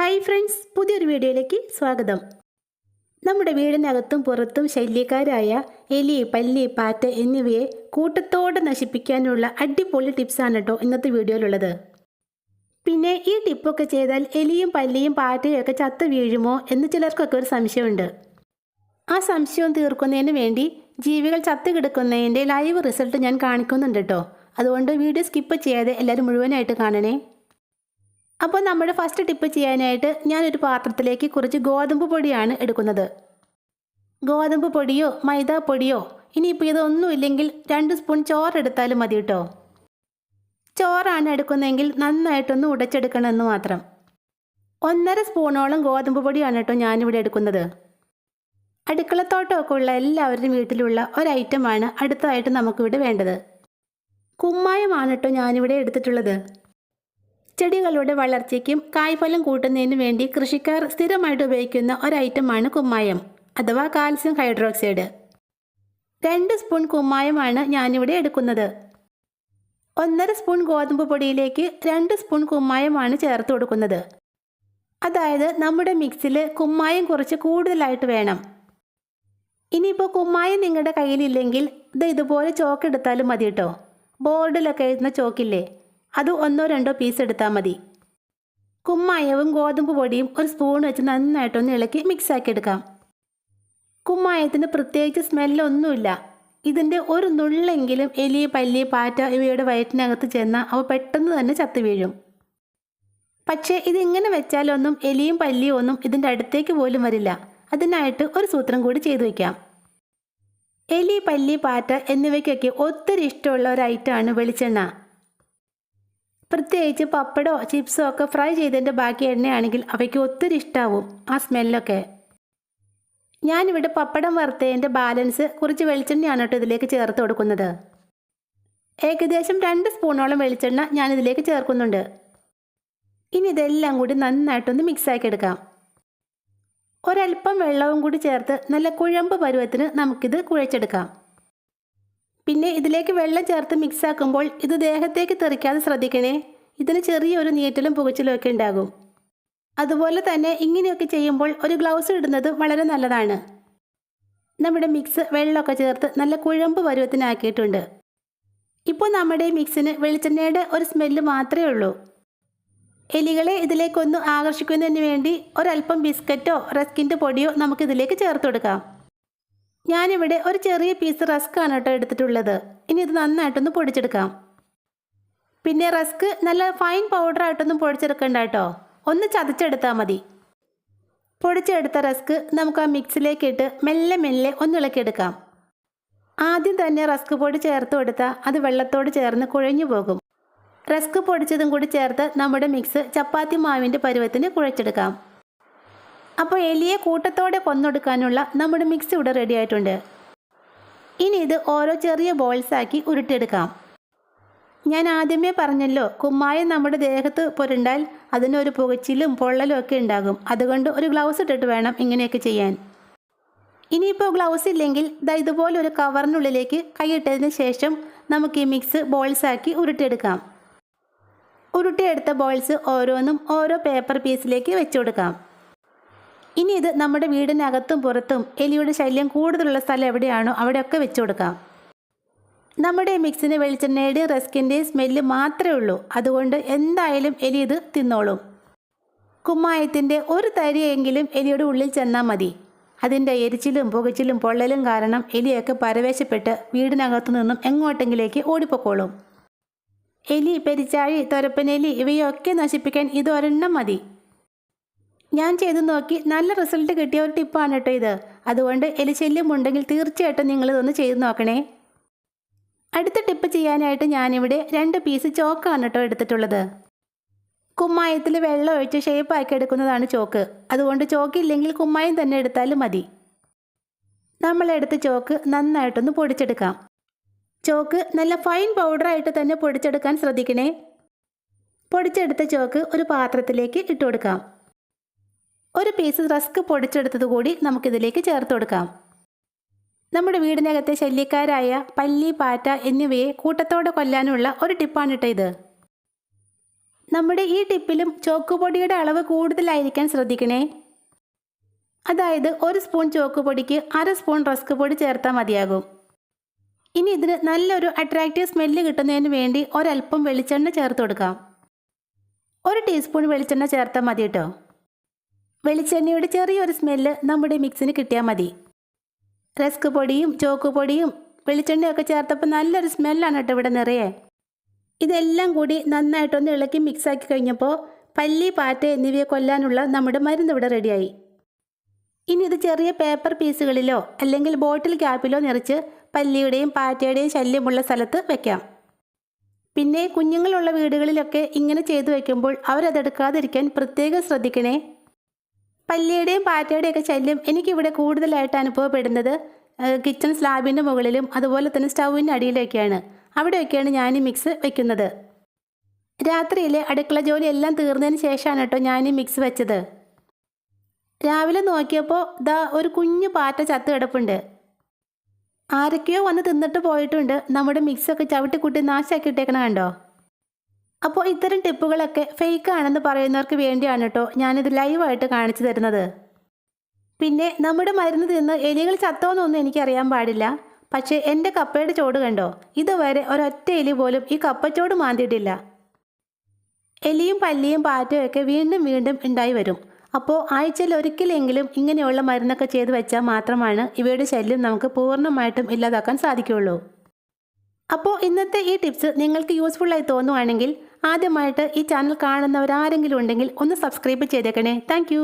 Hi friends, പുതിയൊരു വീഡിയോയിലേക്ക് സ്വാഗതം. നമ്മുടെ വീടിനകത്തും പുറത്തും ശല്യക്കാരായ എലി, പല്ലി, പാറ്റ എന്നിവയെ കൂട്ടത്തോടെ നശിപ്പിക്കാനുള്ള അടിപൊളി ടിപ്സാണ് കേട്ടോ ഇന്നത്തെ വീഡിയോയിലുള്ളത്. പിന്നെ ഈ ടിപ്പൊക്കെ ചെയ്താൽ എലിയും പല്ലിയും പാറ്റയും ഒക്കെ ചത്ത് വീഴുമോ എന്ന് ചിലർക്കൊക്കെ ഒരു സംശയമുണ്ട്. ആ സംശയം തീർക്കുന്നതിന് വേണ്ടി ജീവികൾ ചത്ത് കിടക്കുന്നതിൻ്റെ ലൈവ് റിസൾട്ട് ഞാൻ കാണിക്കുന്നുണ്ട് കേട്ടോ. അതുകൊണ്ട് വീഡിയോ സ്കിപ്പ് ചെയ്യാതെ എല്ലാവരും മുഴുവനായിട്ട് കാണണേ. അപ്പോൾ നമ്മുടെ ഫസ്റ്റ് ടിപ്പ് ചെയ്യാനായിട്ട് ഞാനൊരു പാത്രത്തിലേക്ക് കുറച്ച് ഗോതമ്പ് പൊടിയാണ് എടുക്കുന്നത്. ഗോതമ്പ് പൊടിയോ മൈദാപ്പൊടിയോ ഇനിയിപ്പോൾ ഇതൊന്നും ഇല്ലെങ്കിൽ 2 സ്പൂൺ ചോറെടുത്താലും മതി കേട്ടോ. ചോറാണ് എടുക്കുന്നതെങ്കിൽ നന്നായിട്ടൊന്ന് ഉടച്ചെടുക്കണമെന്ന് മാത്രം. 1.5 സ്പൂണോളം ഗോതമ്പ് പൊടിയാണ് കേട്ടോ ഞാനിവിടെ എടുക്കുന്നത്. അടുക്കളത്തോട്ടമൊക്കെ ഉള്ള എല്ലാവരുടെയും വീട്ടിലുള്ള ഒരു ഐറ്റമാണ് അടുത്തതായിട്ട് നമുക്കിവിടെ വേണ്ടത്. കുമ്മായമാണ് കേട്ടോ ഞാനിവിടെ എടുത്തിട്ടുള്ളത്. ചെടികളുടെ വളർച്ചയ്ക്കും കായ്ഫലം കൂട്ടുന്നതിന് വേണ്ടി കൃഷിക്കാർ സ്ഥിരമായിട്ട് ഉപയോഗിക്കുന്ന ഒരു ഐറ്റമാണ് കുമ്മായം അഥവാ കാൽസ്യം ഹൈഡ്രോക്സൈഡ്. 2 സ്പൂൺ കുമ്മായമാണ് ഞാനിവിടെ എടുക്കുന്നത്. 1.5 സ്പൂൺ ഗോതമ്പ് പൊടിയിലേക്ക് 2 സ്പൂൺ കുമ്മായമാണ് ചേർത്ത് കൊടുക്കുന്നത്. അതായത് നമ്മുടെ മിക്സിൽ കുമ്മായം കുറച്ച് കൂടുതലായിട്ട് വേണം. ഇനിയിപ്പോൾ കുമ്മായം നിങ്ങളുടെ കയ്യിലില്ലെങ്കിൽ ഇതുപോലെ ചോക്ക് എടുത്താലും മതി കേട്ടോ. ബോർഡിലൊക്കെ എഴുതുന്ന ചോക്കില്ലേ, അത് 1-2 പീസ് എടുത്താൽ മതി. കുമ്മായവും ഗോതമ്പ് പൊടിയും ഒരു സ്പൂൺ വെച്ച് നന്നായിട്ടൊന്ന് ഇളക്കി മിക്സാക്കി എടുക്കാം. കുമ്മായത്തിന് പ്രത്യേകിച്ച് സ്മെല്ലൊന്നുമില്ല. ഇതിൻ്റെ ഒരു നുള്ളെങ്കിലും എലി, പല്ലി, പാറ്റ ഇവയുടെ വയറ്റിനകത്ത് ചെന്നാൽ അവ പെട്ടെന്ന് തന്നെ ചത്തു വീഴും. പക്ഷേ ഇതിങ്ങനെ വെച്ചാലൊന്നും എലിയും പല്ലിയും ഒന്നും ഇതിൻ്റെ അടുത്തേക്ക് പോലും വരില്ല. അതിനായിട്ട് ഒരു സൂത്രം കൂടി ചെയ്തു വയ്ക്കാം. എലി, പല്ലി, പാറ്റ എന്നിവയ്ക്കൊക്കെ ഒത്തിരി ഇഷ്ടമുള്ള ഒരു ഐറ്റമാണ് വെളിച്ചെണ്ണ. പ്രത്യേകിച്ച് പപ്പടോ ചിപ്സോ ഒക്കെ ഫ്രൈ ചെയ്തതിൻ്റെ ബാക്കി എണ്ണയാണെങ്കിൽ അവയ്ക്ക് ഒത്തിരി ഇഷ്ടാവും ആ സ്മെല്ലൊക്കെ. ഞാനിവിടെ പപ്പടം വറുത്തതിൻ്റെ ബാലൻസ് കുറച്ച് വെളിച്ചെണ്ണയാണ് കേട്ടോ ഇതിലേക്ക് ചേർത്ത് കൊടുക്കുന്നത്. ഏകദേശം 2 സ്പൂണോളം വെളിച്ചെണ്ണ ഞാനിതിലേക്ക് ചേർക്കുന്നുണ്ട്. ഇനി ഇതെല്ലാം കൂടി നന്നായിട്ടൊന്ന് മിക്സാക്കി എടുക്കാം. ഒരല്പം വെള്ളവും കൂടി ചേർത്ത് നല്ല കുഴമ്പ് പരുവത്തിന് നമുക്കിത് കുഴച്ചെടുക്കാം. പിന്നെ ഇതിലേക്ക് വെള്ളം ചേർത്ത് മിക്സാക്കുമ്പോൾ ഇത് ദേഹത്തേക്ക് തെറിക്കാതെ ശ്രദ്ധിക്കണേ. ഇതിന് ചെറിയൊരു നീറ്റലും പുകച്ചിലും ഒക്കെ ഉണ്ടാകും. അതുപോലെ തന്നെ ഇങ്ങനെയൊക്കെ ചെയ്യുമ്പോൾ ഒരു ഗ്ലൗസ് ഇടുന്നത് വളരെ നല്ലതാണ്. നമ്മുടെ മിക്സ് വെള്ളമൊക്കെ ചേർത്ത് നല്ല കുഴമ്പ് പരുവത്തിനാക്കിയിട്ടുണ്ട്. ഇപ്പോൾ നമ്മുടെ മിക്സിന് വെളിച്ചെണ്ണയുടെ ഒരു സ്മെല്ല് മാത്രമേ ഉള്ളൂ. എലികളെ ഇതിലേക്കൊന്ന് ആകർഷിക്കുന്നതിന് വേണ്ടി ഒരല്പം ബിസ്ക്കറ്റോ റസ്കിൻ്റെ പൊടിയോ നമുക്കിതിലേക്ക് ചേർത്ത് കൊടുക്കാം. ഞാനിവിടെ ഒരു ചെറിയ പീസ് റസ്ക് ആണ് കേട്ടോ എടുത്തിട്ടുള്ളത്. ഇനി ഇത് നന്നായിട്ടൊന്ന് പൊടിച്ചെടുക്കാം. പിന്നെ റസ്ക് നല്ല ഫൈൻ പൗഡറായിട്ടൊന്നും പൊടിച്ചെടുക്കണ്ട കേട്ടോ, ഒന്ന് ചതച്ചെടുത്താൽ മതി. പൊടിച്ചെടുത്ത റസ്ക് നമുക്ക് ആ മിക്സിലേക്ക് ഇട്ട് മെല്ലെ മെല്ലെ ഒന്ന് ഇളക്കിയെടുക്കാം. ആദ്യം തന്നെ റസ്ക് പൊടി ചേർത്ത് കൊടുത്താൽ അത് വെള്ളത്തോട് ചേർന്ന് കുഴഞ്ഞു പോകും. റസ്ക് പൊടിച്ചതും കൂടി ചേർത്ത് നമ്മുടെ മിക്സ് ചപ്പാത്തി മാവിൻ്റെ പരുവത്തിന് കുഴച്ചെടുക്കാം. അപ്പോൾ എലിയെ കൂട്ടത്തോടെ കൊന്നൊടുക്കാനുള്ള നമ്മുടെ മിക്സ് ഇവിടെ റെഡി ആയിട്ടുണ്ട്. ഇനി ഇത് ഓരോ ചെറിയ ബോൾസാക്കി ഉരുട്ടിയെടുക്കാം. ഞാൻ ആദ്യമേ പറഞ്ഞല്ലോ, കുമ്മായം നമ്മുടെ ദേഹത്ത് പുരണ്ടാൽ അതിനൊരു പുകച്ചിലും പൊള്ളലും ഒക്കെ ഉണ്ടാകും. അതുകൊണ്ട് ഒരു ഗ്ലൗസ് ഇട്ടിട്ട് വേണം ഇങ്ങനെയൊക്കെ ചെയ്യാൻ. ഇനിയിപ്പോൾ ഗ്ലൗസ് ഇല്ലെങ്കിൽ ഇതുപോലെ ഒരു കവറിനുള്ളിലേക്ക് കൈയിട്ടതിന് ശേഷം നമുക്ക് ഈ മിക്സ് ബോൾസാക്കി ഉരുട്ടിയെടുക്കാം. ഉരുട്ടിയെടുത്ത ബോൾസ് ഓരോന്നും ഓരോ പേപ്പർ പീസിലേക്ക് വെച്ചു കൊടുക്കാം. ഇനി ഇത് നമ്മുടെ വീടിനകത്തും പുറത്തും എലിയുടെ ശല്യം കൂടുതലുള്ള സ്ഥലം എവിടെയാണോ അവിടെയൊക്കെ വെച്ചു കൊടുക്കാം. നമ്മുടെ മിക്സിന് വെളിച്ചെണ്ണയുടെയും റസ്കിൻ്റെയും സ്മെല്ല് മാത്രമേ ഉള്ളൂ. അതുകൊണ്ട് എന്തായാലും എലി ഇത് തിന്നോളും. കുമ്മായത്തിൻ്റെ ഒരു തരിയെങ്കിലും എലിയുടെ ഉള്ളിൽ ചെന്നാൽ മതി. അതിൻ്റെ എരിച്ചിലും പുകച്ചിലും പൊള്ളലും കാരണം എലിയൊക്കെ പരവേശപ്പെട്ട് വീടിനകത്തു നിന്നും എങ്ങോട്ടെങ്കിലേക്ക് ഓടിപ്പോക്കോളും. എലി, പെരിച്ചാഴി, തൊരപ്പനെലി ഇവയൊക്കെ നശിപ്പിക്കാൻ ഇത് ഒരെണ്ണം മതി. ഞാൻ ചെയ്തു നോക്കി നല്ല റിസൾട്ട് കിട്ടിയ ഒരു ടിപ്പാണ് കേട്ടോ ഇത്. അതുകൊണ്ട് എലിശല്യം ഉണ്ടെങ്കിൽ തീർച്ചയായിട്ടും നിങ്ങളിതൊന്ന് ചെയ്ത് നോക്കണേ. അടുത്ത ടിപ്പ് ചെയ്യാനായിട്ട് ഞാനിവിടെ 2 പീസ് ചോക്കാണ് കേട്ടോ എടുത്തിട്ടുള്ളത്. കുമ്മായത്തിൽ വെള്ളം ഒഴിച്ച് ഷേപ്പാക്കി എടുക്കുന്നതാണ് ചോക്ക്. അതുകൊണ്ട് ചോക്കില്ലെങ്കിൽ കുമ്മായം തന്നെ എടുത്താലും മതി. നമ്മളെടുത്ത ചോക്ക് നന്നായിട്ടൊന്ന് പൊടിച്ചെടുക്കാം. ചോക്ക് നല്ല ഫൈൻ പൗഡറായിട്ട് തന്നെ പൊടിച്ചെടുക്കാൻ ശ്രദ്ധിക്കണേ. പൊടിച്ചെടുത്ത ചോക്ക് ഒരു പാത്രത്തിലേക്ക് ഇട്ട് കൊടുക്കാം. ഒരു പീസ് റസ്ക് പൊടിച്ചെടുത്തത് കൂടി നമുക്കിതിലേക്ക് ചേർത്ത് കൊടുക്കാം. നമ്മുടെ വീടിനകത്തെ ശല്യക്കാരായ പല്ലി, പാറ്റ എന്നിവയെ കൂട്ടത്തോടെ കൊല്ലാനുള്ള ഒരു ടിപ്പാണ് കേട്ടോ ഇത്. നമ്മുടെ ഈ ടിപ്പിലും ചോക്കുപൊടിയുടെ അളവ് കൂടുതലായിരിക്കാൻ ശ്രദ്ധിക്കണേ. അതായത് 1 സ്പൂൺ ചോക്കുപൊടിക്ക് 1/2 സ്പൂൺ റസ്ക് പൊടി ചേർത്താൽ മതിയാകും. ഇനി ഇതിന് നല്ലൊരു അട്രാക്റ്റീവ് സ്മെല്ല് കിട്ടുന്നതിന് വേണ്ടി ഒരല്പം വെളിച്ചെണ്ണ ചേർത്ത് കൊടുക്കാം. 1 ടീസ്പൂൺ വെളിച്ചെണ്ണ ചേർത്താൽ മതി കേട്ടോ. വെളിച്ചെണ്ണയുടെ ചെറിയൊരു സ്മെല്ല് നമ്മുടെ മിക്സിന് കിട്ടിയാൽ മതി. റസ്ക് പൊടിയും ചോക്കുപൊടിയും വെളിച്ചെണ്ണയൊക്കെ ചേർത്തപ്പോൾ നല്ലൊരു സ്മെല്ലാണ് കേട്ടോ ഇവിടെ നിറയെ. ഇതെല്ലാം കൂടി നന്നായിട്ടൊന്ന് ഇളക്കി മിക്സാക്കി കഴിഞ്ഞപ്പോൾ പല്ലി, പാറ്റ എന്നിവയെ കൊല്ലാനുള്ള നമ്മുടെ മരുന്ന് ഇവിടെ റെഡിയായി. ഇനി ഇത് ചെറിയ പേപ്പർ പീസുകളിലോ അല്ലെങ്കിൽ ബോട്ടിൽ ക്യാപ്പിലോ നിറച്ച് പല്ലിയുടെയും പാറ്റയുടെയും ശല്യമുള്ള സ്ഥലത്ത് വെക്കാം. പിന്നെ കുഞ്ഞുങ്ങളുള്ള വീടുകളിലൊക്കെ ഇങ്ങനെ ചെയ്തു വയ്ക്കുമ്പോൾ അവരതെടുക്കാതിരിക്കാൻ പ്രത്യേകം ശ്രദ്ധിക്കണേ. പല്ലിയുടെയും പാറ്റയുടെയൊക്കെ ശല്യം എനിക്കിവിടെ കൂടുതലായിട്ട് അനുഭവപ്പെടുന്നത് കിച്ചൺ സ്ലാബിൻ്റെ മുകളിലും അതുപോലെ തന്നെ സ്റ്റൗവിൻ്റെ അടിയിലൊക്കെയാണ്. അവിടെയൊക്കെയാണ് ഞാൻ ഈ മിക്സ് വെക്കുന്നത്. രാത്രിയിലെ അടുക്കള ജോലി എല്ലാം തീർന്നതിന് ശേഷമാണ് കേട്ടോ ഞാൻ ഈ മിക്സ് വെച്ചത്. രാവിലെ നോക്കിയപ്പോൾ ദാ ഒരു കുഞ്ഞു പാറ്റ ചത്ത് കിടപ്പുണ്ട്. ആരൊക്കെയോ വന്ന് തിന്നിട്ട് പോയിട്ടുണ്ട്. നമ്മുടെ മിക്സൊക്കെ ചവിട്ടിക്കുട്ടി നാശാക്കിയിട്ടേക്കണ കണ്ടോ. അപ്പോൾ ഇത്തരം ടിപ്പുകളൊക്കെ ഫേക്ക് ആണെന്ന് പറയുന്നവർക്ക് വേണ്ടിയാണ് കേട്ടോ ഞാനിത് ലൈവായിട്ട് കാണിച്ചു തരുന്നത്. പിന്നെ നമ്മുടെ മരുന്ന് തിന്ന് എലികൾ ചത്തോന്നൊന്നും എനിക്കറിയാൻ പാടില്ല. പക്ഷേ എൻ്റെ കപ്പയുടെ ചോട് കണ്ടോ, ഇതുവരെ ഒരൊറ്റ എലി പോലും ഈ കപ്പച്ചോട് മാന്തിയിട്ടില്ല. എലിയും പല്ലിയും പാറ്റയും ഒക്കെ വീണ്ടും വീണ്ടും ഉണ്ടായി വരും. അപ്പോൾ ആഴ്ചയിൽ ഒരിക്കലെങ്കിലും ഇങ്ങനെയുള്ള മരുന്നൊക്കെ ചെയ്ത് വെച്ചാൽ മാത്രമാണ് ഇവയുടെ ശല്യം നമുക്ക് പൂർണ്ണമായിട്ടും ഇല്ലാതാക്കാൻ സാധിക്കുകയുള്ളൂ. അപ്പോൾ ഇന്നത്തെ ഈ ടിപ്സ് നിങ്ങൾക്ക് യൂസ്ഫുള്ളായി തോന്നുവാണെങ്കിൽ ആദ്യമായിട്ട് ഈ ചാനൽ കാണുന്നവരാരെങ്കിലും ഉണ്ടെങ്കിൽ ഒന്ന് സബ്സ്ക്രൈബ് ചെയ്തേക്കണേ. താങ്ക്